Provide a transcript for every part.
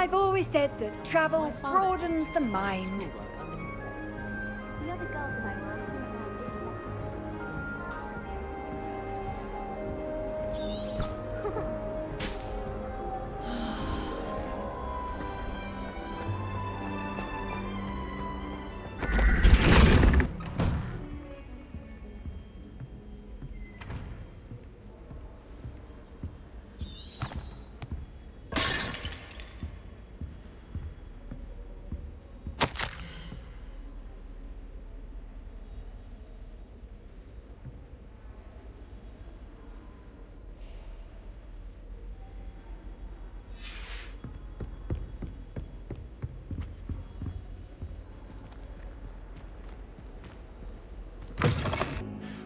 I've always said that travel broadens the mind. The other girls in my room.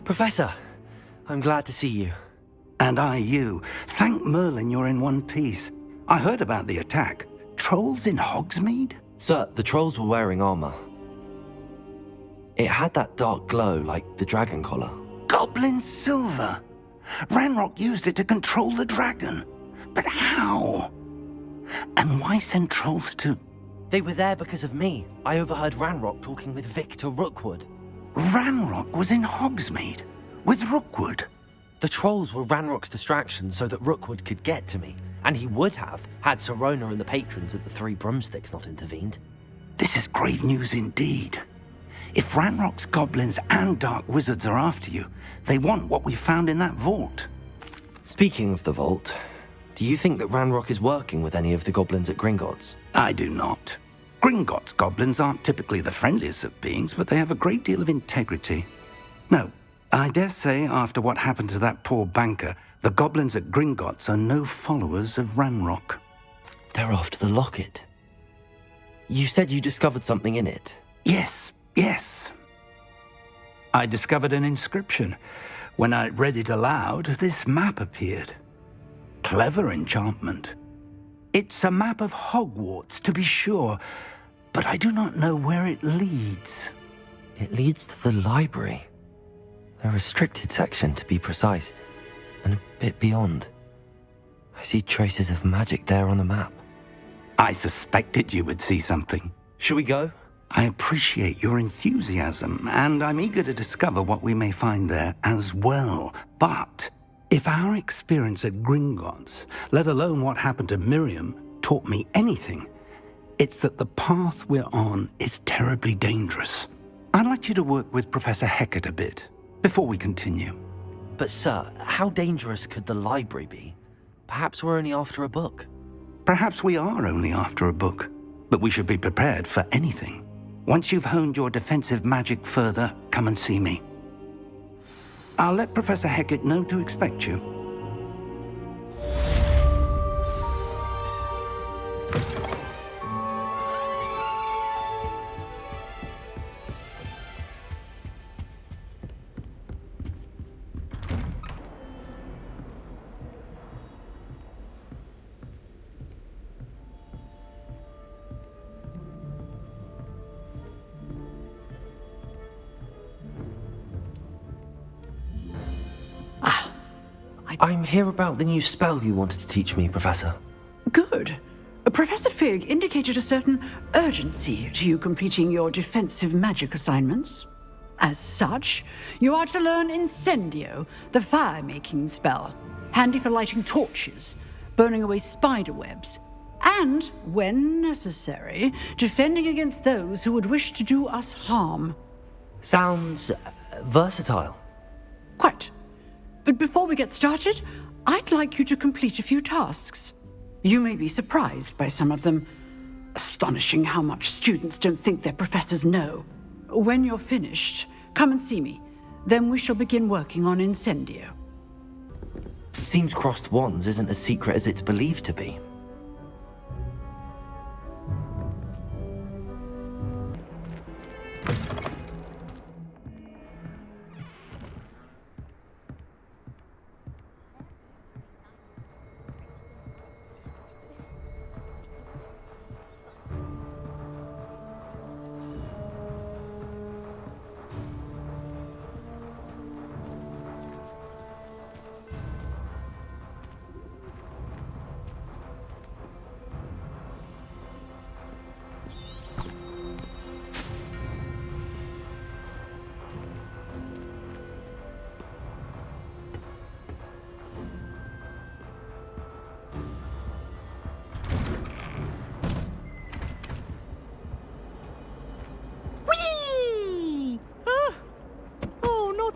Professor, I'm glad to see you. And I you. Thank Merlin you're in one piece. I heard about the attack. Trolls in Hogsmeade? Sir, the trolls were wearing armor. It had that dark glow like the dragon collar. Goblin silver! Ranrock used it to control the dragon. But how? And why send trolls to... They were there because of me. I overheard Ranrock talking with Victor Rookwood. Ranrock was in Hogsmeade? With Rookwood? The trolls were Ranrock's distraction so that Rookwood could get to me. And he would have, had Sirona and the patrons at the Three Broomsticks not intervened. This is grave news indeed. If Ranrock's goblins and dark wizards are after you, they want what we found in that vault. Speaking of the vault, do you think that Ranrock is working with any of the goblins at Gringotts? I do not. Gringotts goblins aren't typically the friendliest of beings, but they have a great deal of integrity. No, I dare say after what happened to that poor banker, the goblins at Gringotts are no followers of Ranrock. They're after the locket. You said you discovered something in it. Yes. I discovered an inscription. When I read it aloud, this map appeared. Clever enchantment. It's a map of Hogwarts, to be sure, but I do not know where it leads. It leads to the library. A restricted section, to be precise, and a bit beyond. I see traces of magic there on the map. I suspected you would see something. Shall we go? I appreciate your enthusiasm, and I'm eager to discover what we may find there as well. But if our experience at Gringotts, let alone what happened to Miriam, taught me anything, it's that the path we're on is terribly dangerous. I'd like you to work with Professor Hecat a bit before we continue. But sir, how dangerous could the library be? Perhaps we're only after a book. Perhaps we are only after a book, but we should be prepared for anything. Once you've honed your defensive magic further, come and see me. I'll let Professor Hecat know to expect you. I'm here about the new spell you wanted to teach me, Professor. Good. Professor Fig indicated a certain urgency to you completing your defensive magic assignments. As such, you are to learn Incendio, the fire-making spell, handy for lighting torches, burning away spider webs, and, when necessary, defending against those who would wish to do us harm. Sounds versatile. Quite. But before we get started, I'd like you to complete a few tasks. You may be surprised by some of them. Astonishing how much students don't think their professors know. When you're finished, come and see me. Then we shall begin working on Incendio. Seems crossed wands isn't as secret as it's believed to be.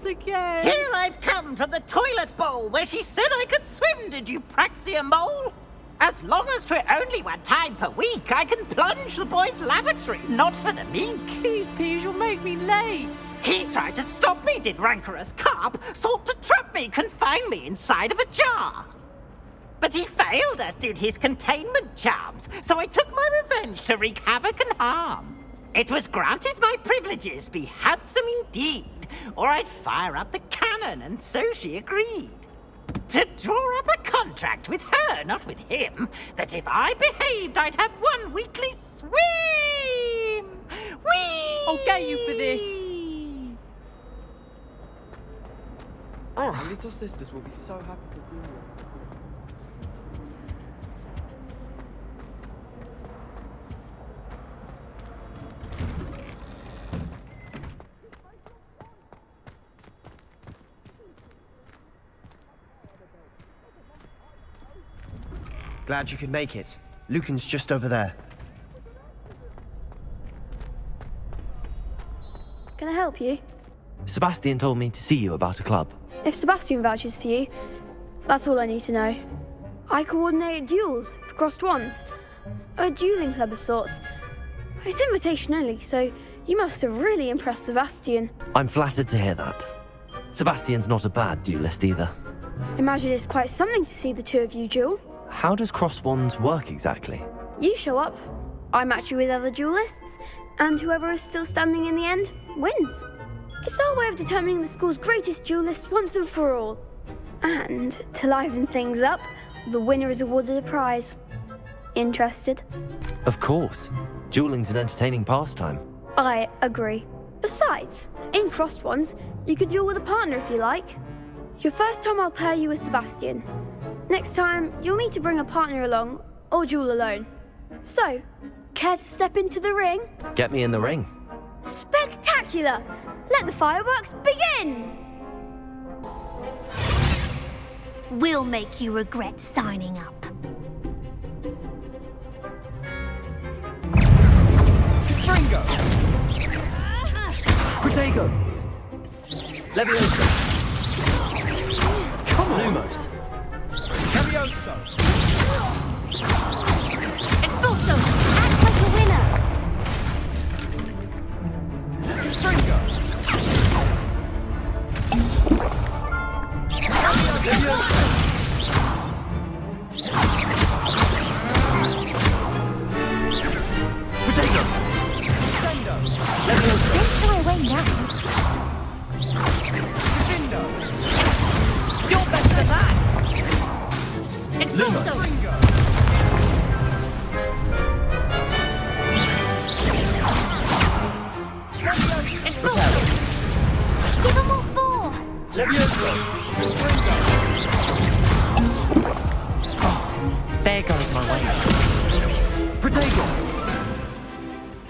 again! Here I've come from the toilet bowl where she said I could swim, did you praxia mole? As long as 'twere only one time per week, I can plunge the boy's lavatory, not for the meek. These peas will make me late. He tried to stop me, did rancorous carp, sought to trap me, confine me inside of a jar. But he failed, as did his containment charms, so I took my revenge to wreak havoc and harm. It was granted my privileges be handsome indeed, or I'd fire up the cannon, and so she agreed. To draw up a contract with her, not with him, that if I behaved, I'd have one weekly swim! Whee! I'll get you for this. My little sisters will be so happy to see you. Glad you could make it. Lucan's just over there. Can I help you? Sebastian told me to see you about a club. If Sebastian vouches for you, that's all I need to know. I coordinate duels for crossed wands. A dueling club of sorts. It's invitation only, so you must have really impressed Sebastian. I'm flattered to hear that. Sebastian's not a bad duelist either. Imagine it's quite something to see the two of you duel. How does cross wands work exactly? You show up, I match you with other duelists, and whoever is still standing in the end wins. It's our way of determining the school's greatest duelist once and for all. And to liven things up, the winner is awarded a prize. Interested? Of course. Dueling's an entertaining pastime. I agree. Besides, in crossed ones, you could duel with a partner if you like. Your first time I'll pair you with Sebastian. Next time, you'll need to bring a partner along, or duel alone. So, care to step into the ring? Get me in the ring. Spectacular! Let the fireworks begin! We'll make you regret signing up. Fringo! Protego! Leviosa! Come on! Lumos! Levioso! Expulso! Act like a winner! Fringo! Levioso! Protego! Sendo! Leviosa! Don't throw away now. Divindo! You're better than that! Expulso! Fringo! Expulso! Give them all four! Leviosa! There goes my way. Protego!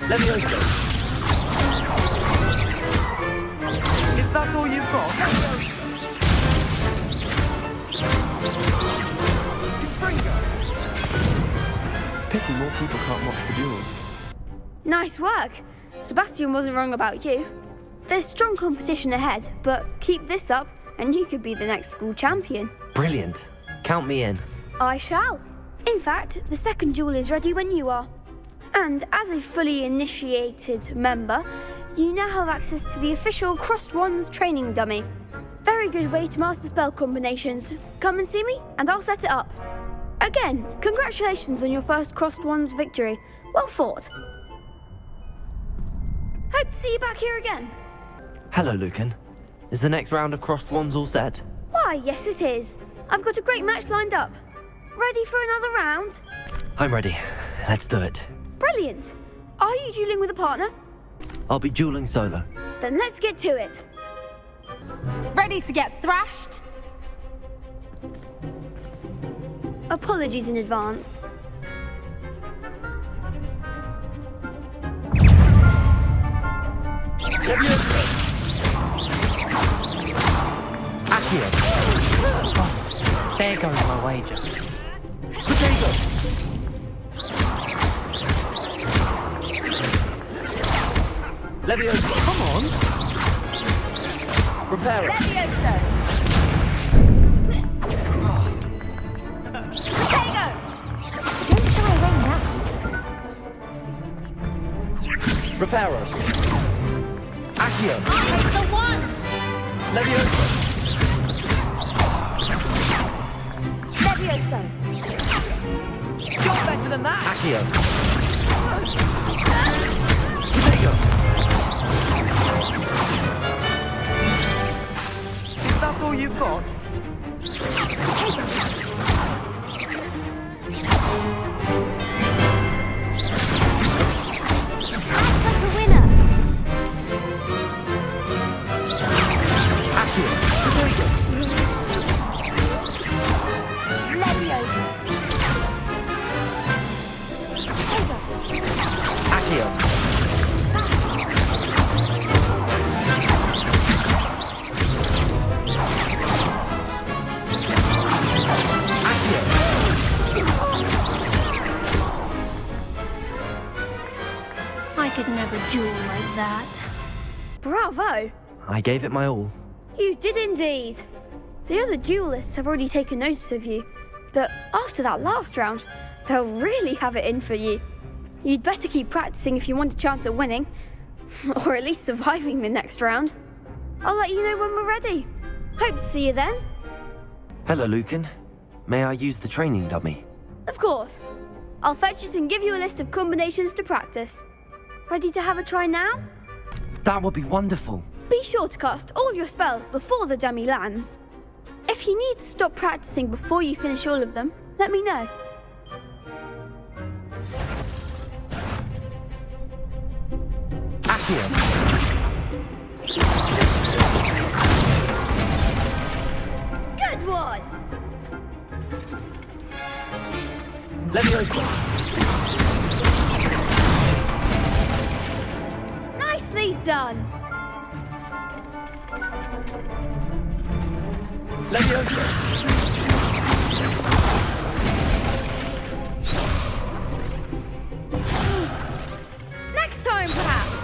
Leviosa! Is that all you've got? Fringo! Pity more people can't watch the duels. Nice work! Sebastian wasn't wrong about you. There's strong competition ahead, but keep this up and you could be the next school champion. Brilliant. Count me in. I shall. In fact, the second duel is ready when you are. And as a fully initiated member, you now have access to the official Crossed Wands training dummy. Very good way to master spell combinations. Come and see me, and I'll set it up. Again, congratulations on your first Crossed Wands victory. Well fought. Hope to see you back here again. Hello, Lucan. Is the next round of crossed wands all set? Why, yes it is. I've got a great match lined up. Ready for another round? I'm ready. Let's do it. Brilliant. Are you dueling with a partner? I'll be dueling solo. Then let's get to it. Ready to get thrashed? Apologies in advance. Accio! Oh, there goes my wager. Protego! Leviosa! Come on! Reparo! Levioso! Potato! Don't shy away now. Reparo! Accio! Take the one! Levioso! Levioso! You're better than that. Accio! Potato! Is that all you've got? Act like a winner. Accio! Potato! Levioso! Accio! I could never duel like that. Bravo! I gave it my all. You did indeed. The other duelists have already taken notice of you, but after that last round, they'll really have it in for you. You'd better keep practicing if you want a chance at winning, or at least surviving the next round. I'll let you know when we're ready. Hope to see you then. Hello, Lucan. May I use the training dummy? Of course. I'll fetch it and give you a list of combinations to practice. Ready to have a try now? That would be wonderful. Be sure to cast all your spells before the dummy lands. If you need to stop practicing before you finish all of them, let me know. Accio! Good one! Levioso! Nicely done! Levioso! Next time, perhaps!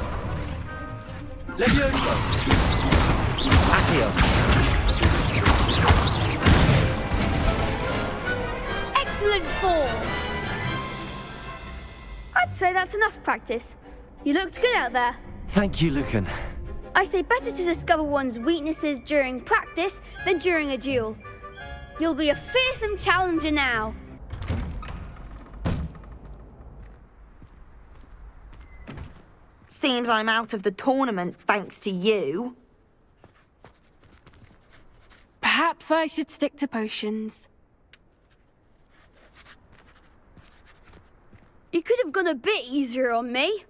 Levioso! Accio! Excellent form! I'd say that's enough practice. You looked good out there. Thank you, Lucan. I say better to discover one's weaknesses during practice than during a duel. You'll be a fearsome challenger now. Seems I'm out of the tournament thanks to you. Perhaps I should stick to potions. You could have gone a bit easier on me.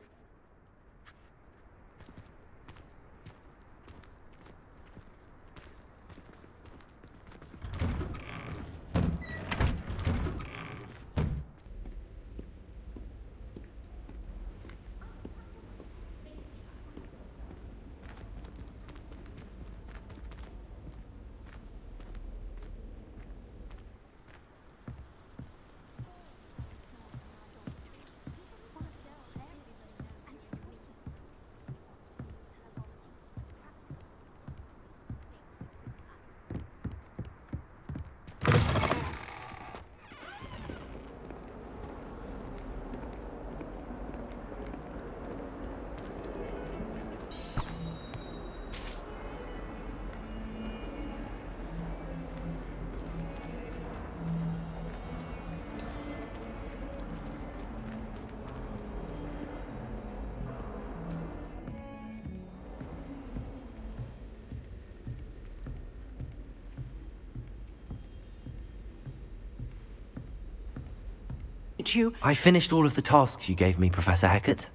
I finished all of the tasks you gave me, Professor Hecat.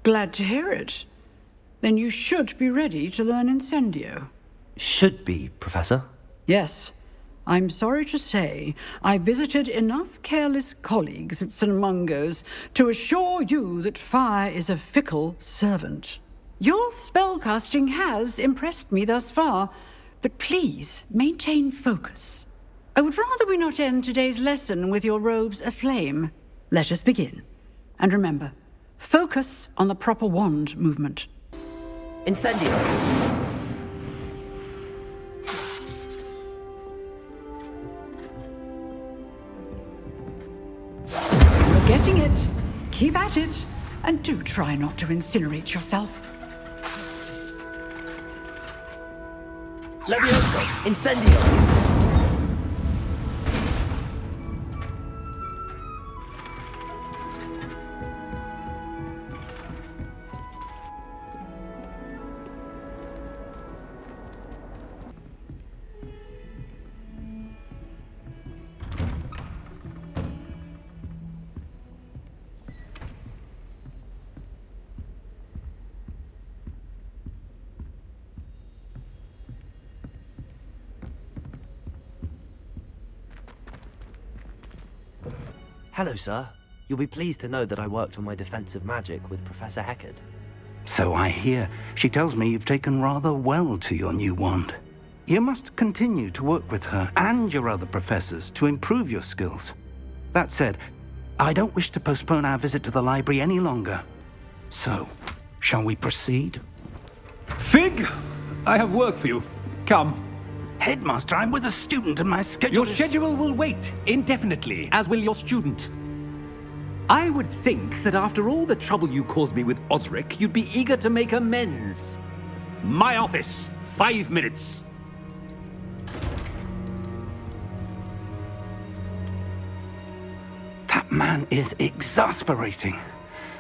Glad to hear it. Then you should be ready to learn Incendio. Should be, Professor. Yes. I'm sorry to say I visited enough careless colleagues at St. Mungo's to assure you that fire is a fickle servant. Your spellcasting has impressed me thus far, but please maintain focus. I would rather we not end today's lesson with your robes aflame. Let us begin. And remember, focus on the proper wand movement. Incendio! Keep at it, and do try not to incinerate yourself. Levioso! Incendio! Hello, sir. You'll be pleased to know that I worked on my defensive magic with Professor Heckard. So I hear. She tells me you've taken rather well to your new wand. You must continue to work with her and your other professors to improve your skills. That said, I don't wish to postpone our visit to the library any longer. So, shall we proceed? Fig! I have work for you. Come. Headmaster, I'm with a student and my schedule Your schedule will wait indefinitely, as will your student. I would think that after all the trouble you caused me with Osric, you'd be eager to make amends. My office, 5 minutes. That man is exasperating.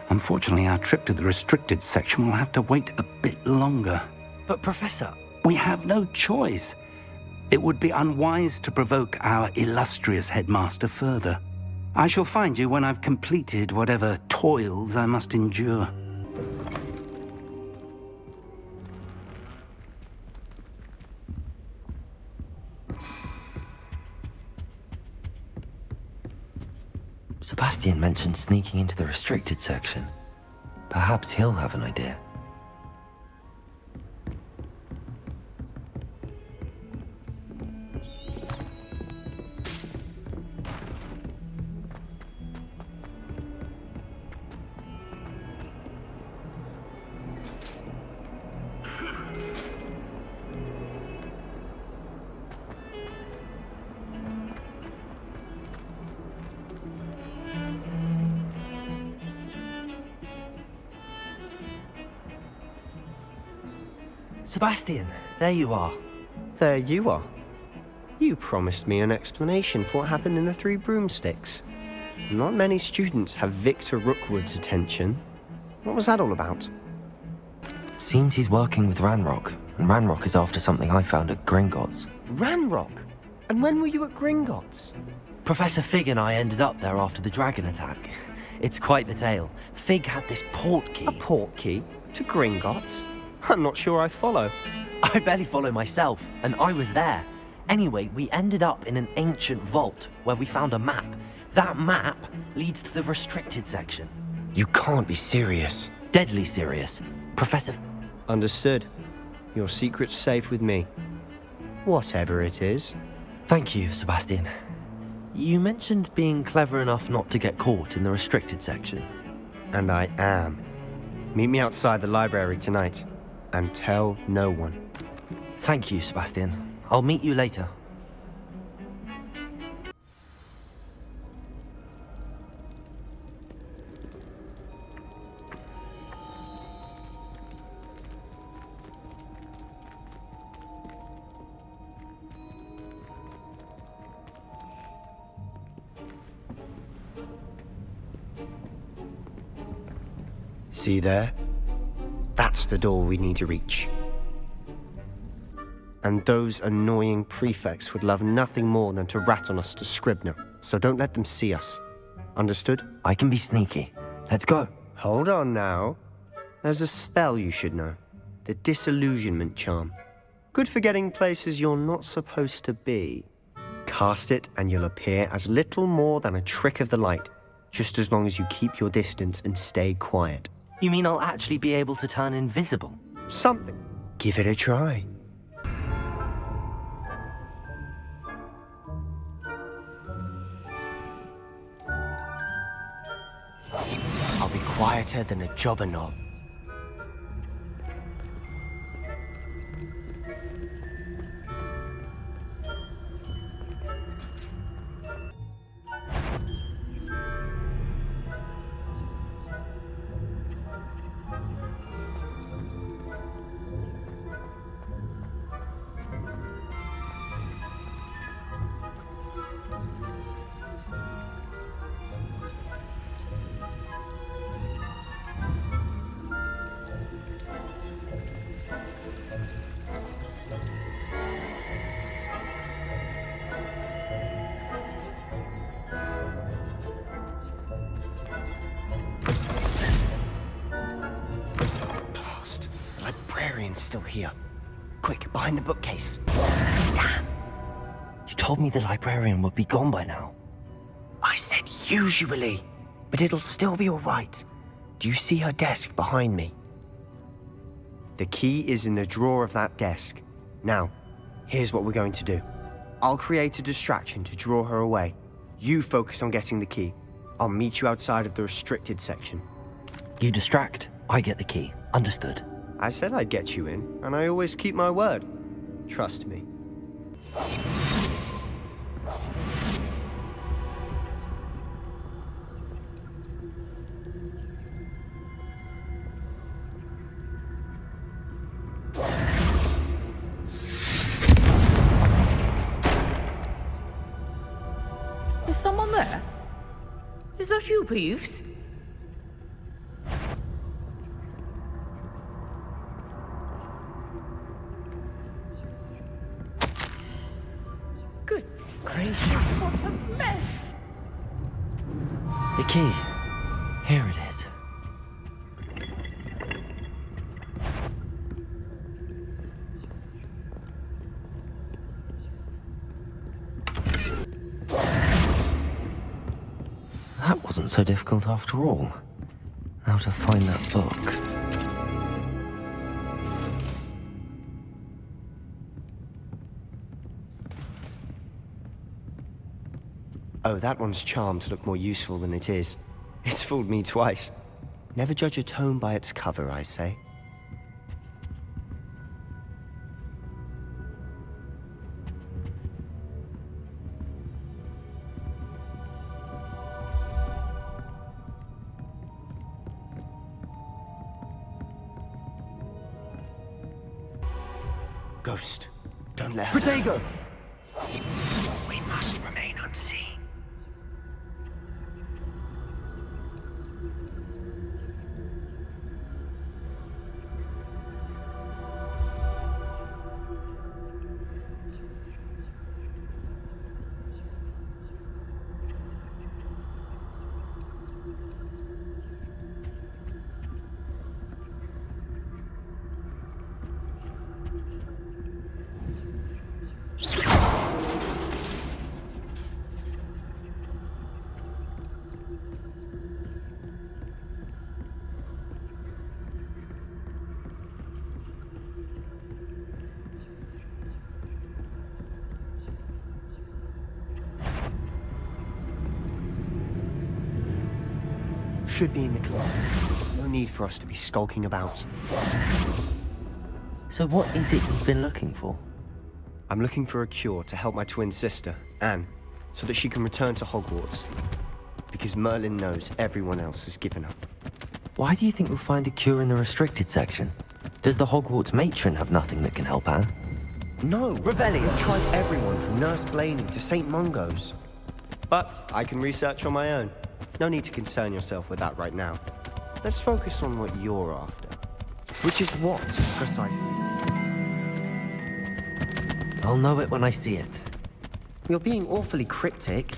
Unfortunately, our trip to the restricted section will have to wait a bit longer. But, Professor... We have no choice. It would be unwise to provoke our illustrious headmaster further. I shall find you when I've completed whatever toils I must endure. Sebastian mentioned sneaking into the restricted section. Perhaps he'll have an idea. Sebastian, there you are. There you are. You promised me an explanation for what happened in the Three Broomsticks. Not many students have Victor Rookwood's attention. What was that all about? Seems he's working with Ranrock, and Ranrock is after something I found at Gringotts. Ranrock? And when were you at Gringotts? Professor Fig and I ended up there after the dragon attack. It's quite the tale. Fig had this port key. A port key? To Gringotts? I'm not sure I follow. I barely follow myself, and I was there. Anyway, we ended up in an ancient vault where we found a map. That map leads to the restricted section. You can't be serious. Deadly serious. Professor... Understood. Your secret's safe with me. Whatever it is. Thank you, Sebastian. You mentioned being clever enough not to get caught in the restricted section. And I am. Meet me outside the library tonight. And tell no one. Thank you, Sebastian. I'll meet you later. See there? That's the door we need to reach. And those annoying prefects would love nothing more than to rat on us to Scribner, so don't let them see us. Understood? I can be sneaky. Let's go. Hold on now. There's a spell you should know. The Disillusionment Charm. Good for getting places you're not supposed to be. Cast it and you'll appear as little more than a trick of the light, just as long as you keep your distance and stay quiet. You mean I'll actually be able to turn invisible? Something. Give it a try. I'll be quieter than a jobberknoll. librarian's still here. Quick, behind the bookcase. Damn. You told me the librarian would be gone by now. I said usually, but it'll still be all right. Do you see her desk behind me? The key is in the drawer of that desk. Now, here's what we're going to do. I'll create a distraction to draw her away. You focus on getting the key. I'll meet you outside of the restricted section. You distract, I get the key. Understood. I said I'd get you in, and I always keep my word. Trust me. Is someone there? Is that you, Peeves? Goodness gracious, what a mess! The key. Here it is. That wasn't so difficult after all. Now to find that book. Oh, that one's charmed to look more useful than it is. It's fooled me twice. Never judge a tome by its cover, I say. Ghost, don't let her... Protego! We must remain unseen. Should be in the club. There's no need for us to be skulking about. So what is it you've been looking for? I'm looking for a cure to help my twin sister, Anne, so that she can return to Hogwarts. Because Merlin knows everyone else has given up. Why do you think we'll find a cure in the restricted section? Does the Hogwarts matron have nothing that can help Anne? No, Ravelli have tried everyone from Nurse Blaney to St. Mungo's. But I can research on my own. No need to concern yourself with that right now. Let's focus on what you're after. Which is what, precisely? I'll know it when I see it. You're being awfully cryptic.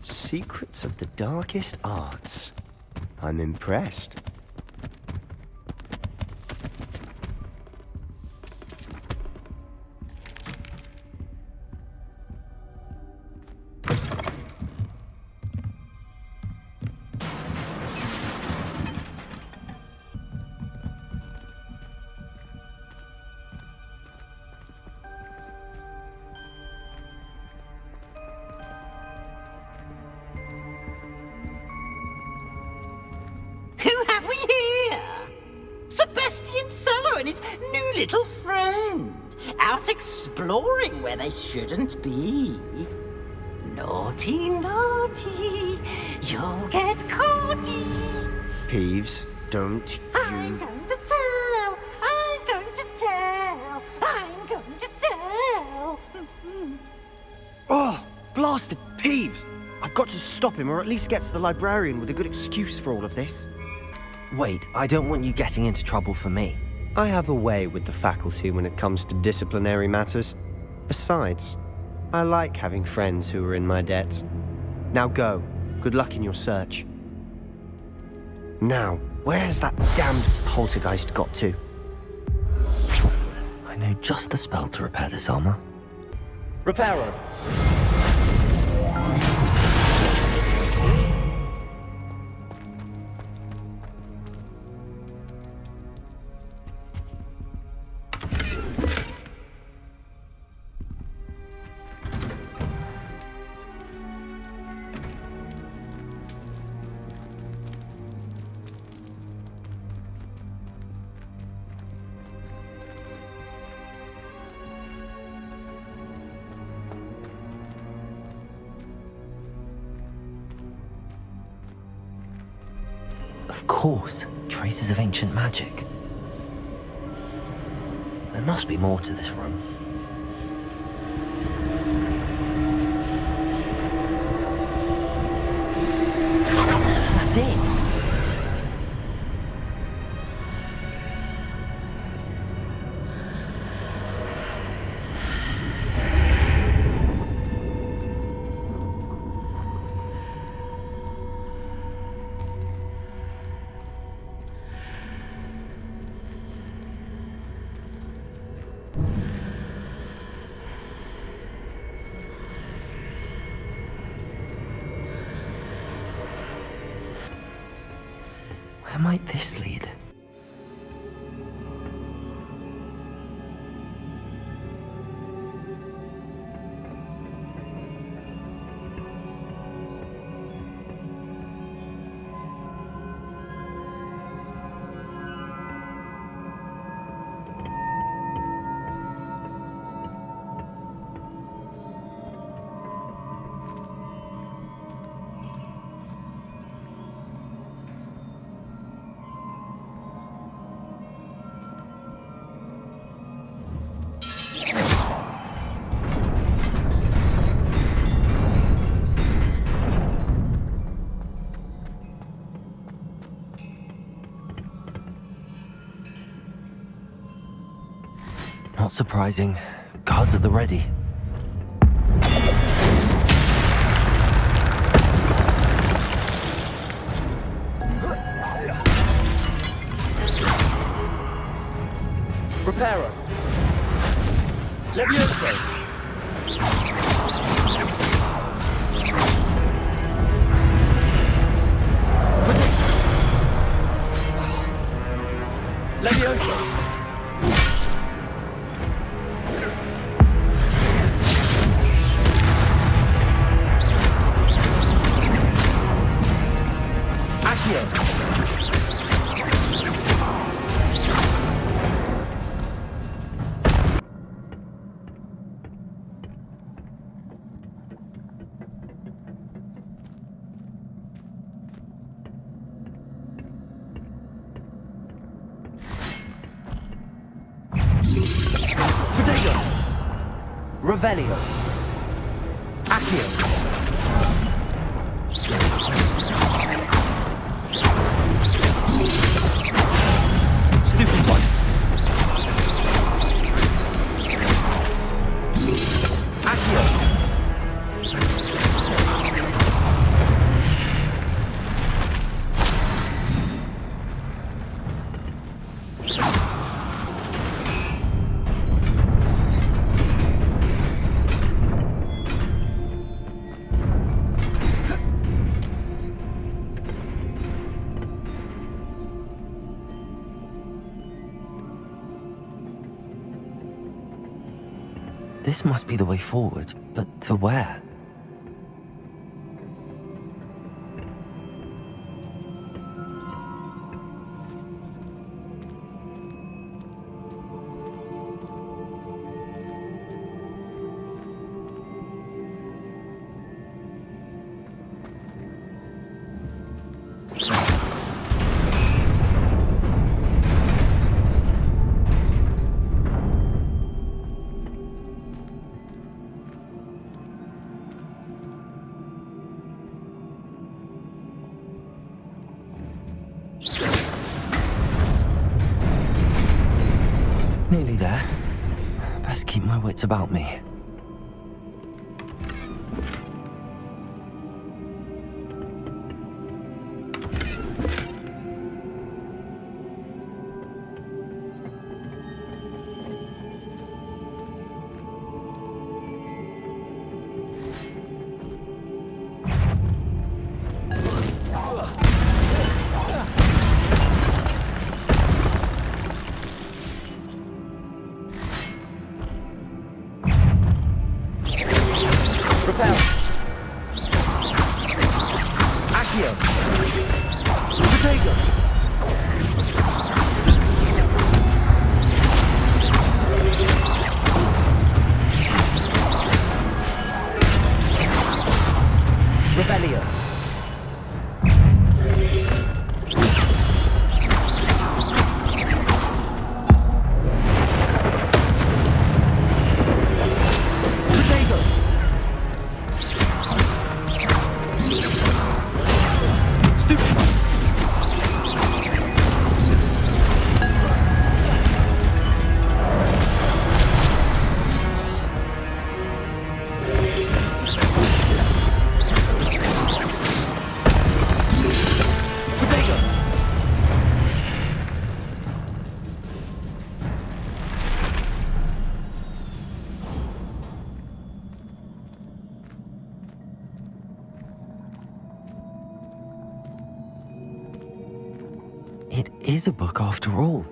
Secrets of the darkest arts. I'm impressed. Who have we here? Sebastian Cello and his new little friend. out exploring where they shouldn't be. Naughty, naughty, you'll get caughty. Peeves, don't I'm going to tell, I'm going to tell, I'm going to tell. Oh, blasted Peeves! I've got to stop him, or at least get to the librarian with a good excuse for all of this. Wait, I don't want you getting into trouble for me. I have a way with the faculty when it comes to disciplinary matters. Besides, I like having friends who are in my debt. Now go. Good luck in your search. Now, where's that damned poltergeist got to? I know just the spell to repair this armor. Reparo. Of course, traces of ancient magic. There must be more to this room. That's it! Where might this lead? Not surprising. Guards at the ready. Reparo. Levioso. Levioso. Revelio. Accio. Stupid one. Accio. This must be the way forward, but to where? Nearly there. Best keep my wits about me. Repel. Accio. Potato. Rebellion. It is a book after all.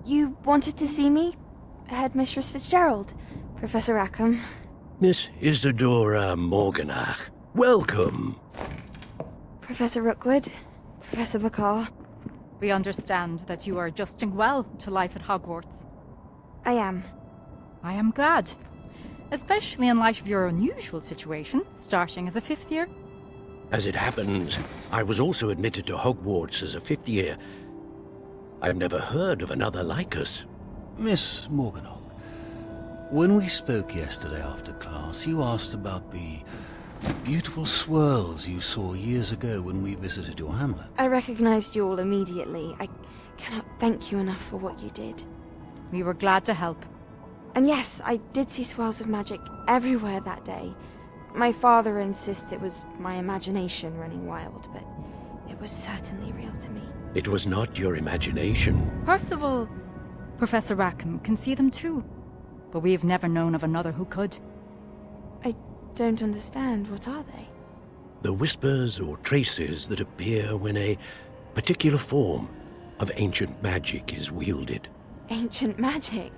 You wanted to see me? Headmistress Fitzgerald, Professor Rackham. Miss Isadora Morganach, welcome. Professor Rookwood, Professor Bakar. We understand that you are adjusting well to life at Hogwarts. I am. I am glad. Especially in light of your unusual situation, starting as a 5th year. As it happens, I was also admitted to Hogwarts as a 5th year. I've never heard of another like us. Miss Morganach, when we spoke yesterday after class, you asked about the beautiful swirls you saw years ago when we visited your hamlet. I recognized you all immediately. I cannot thank you enough for what you did. We were glad to help. And yes, I did see swirls of magic everywhere that day. My father insists it was my imagination running wild, but it was certainly real to me. It was not your imagination. Percival, Professor Rackham can see them too, but we've never known of another who could. I don't understand. What are they? The whispers or traces that appear when a particular form of ancient magic is wielded. Ancient magic?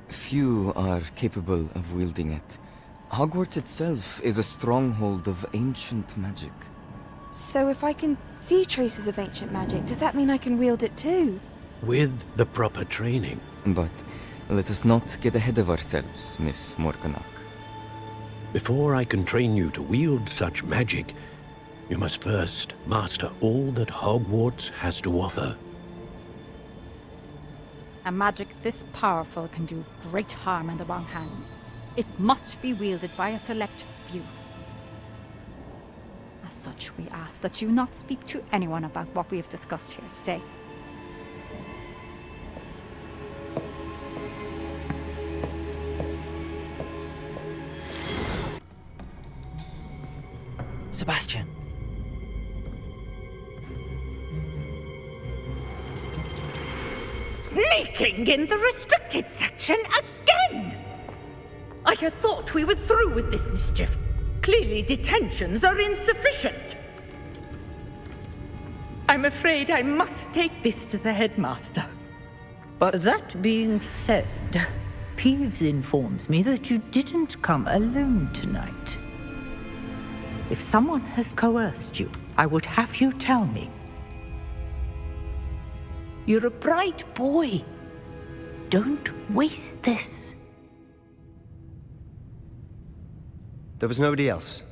Few are capable of wielding it. Hogwarts itself is a stronghold of ancient magic. So if I can see traces of ancient magic, does that mean I can wield it too? With the proper training. But let us not get ahead of ourselves, Miss Morganach. Before I can train you to wield such magic, you must first master all that Hogwarts has to offer. A magic this powerful can do great harm in the wrong hands. It must be wielded by a select few. As such, we ask that you not speak to anyone about what we have discussed here today. Sebastian. Sneaking in the restricted section again! I had thought we were through with this mischief. Clearly detentions are insufficient. I'm afraid I must take this to the headmaster. But that being said, Peeves informs me that you didn't come alone tonight. If someone has coerced you, I would have you tell me. You're a bright boy. Don't waste this. There was nobody else.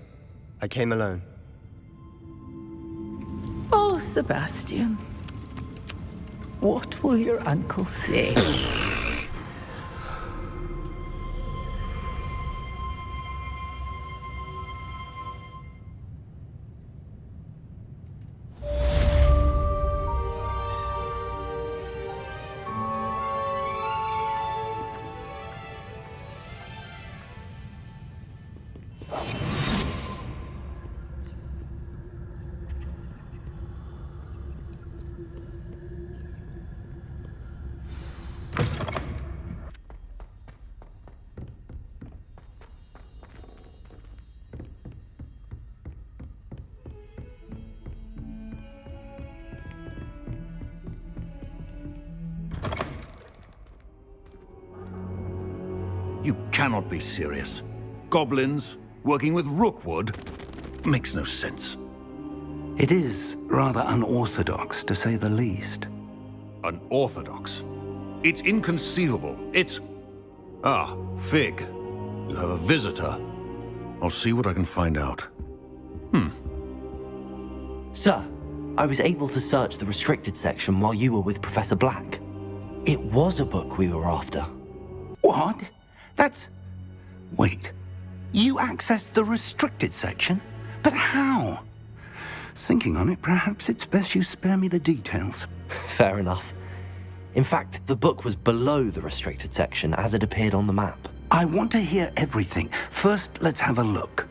I came alone. Oh, Sebastian. What will your uncle say? You cannot be serious. Goblins working with Rookwood makes no sense. It is rather unorthodox, to say the least. Unorthodox? It's inconceivable. It's... Ah, Fig. You have a visitor. I'll see what I can find out. Sir, I was able to search the restricted section while you were with Professor Black. It was a book we were after. What? That's... Wait. You accessed the restricted section? But how? Thinking on it, perhaps it's best you spare me the details. Fair enough. In fact, the book was below the restricted section as it appeared on the map. I want to hear everything. First, let's have a look.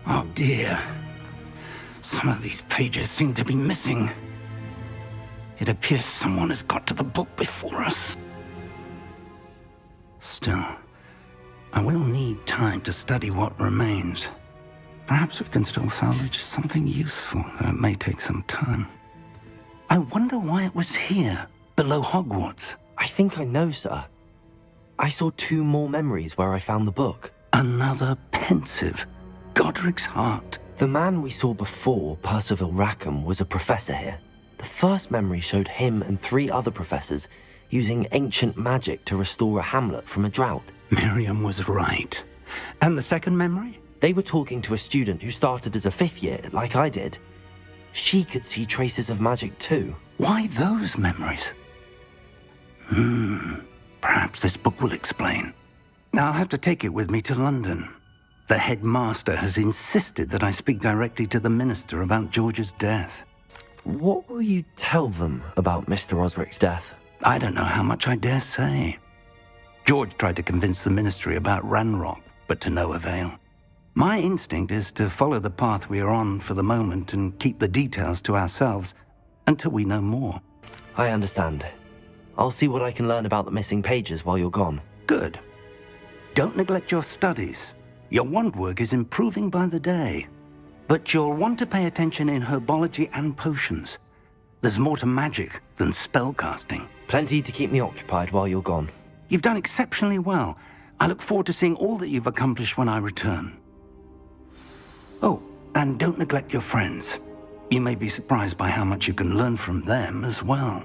Oh dear. Some of these pages seem to be missing. It appears someone has got to the book before us. Still, I will need time to study what remains. Perhaps we can still salvage something useful, though it may take some time. I wonder why it was here, below Hogwarts. I think I know, sir. I saw 2 more memories where I found the book. Another pensive. Godric's heart. The man we saw before, Percival Rackham, was a professor here. The first memory showed him and 3 other professors using ancient magic to restore a hamlet from a drought. Miriam was right. And the second memory? They were talking to a student who started as a 5th year, like I did. She could see traces of magic too. Why those memories? Perhaps this book will explain. I'll have to take it with me to London. The headmaster has insisted that I speak directly to the minister about George's death. What will you tell them about Mr. Osric's death? I don't know how much I dare say. George tried to convince the ministry about Ranrock, but to no avail. My instinct is to follow the path we are on for the moment and keep the details to ourselves until we know more. I understand. I'll see what I can learn about the missing pages while you're gone. Good. Don't neglect your studies. Your wand work is improving by the day. But you'll want to pay attention in herbology and potions. There's more to magic than spellcasting. Plenty to keep me occupied while you're gone. You've done exceptionally well. I look forward to seeing all that you've accomplished when I return. Oh, and don't neglect your friends. You may be surprised by how much you can learn from them as well.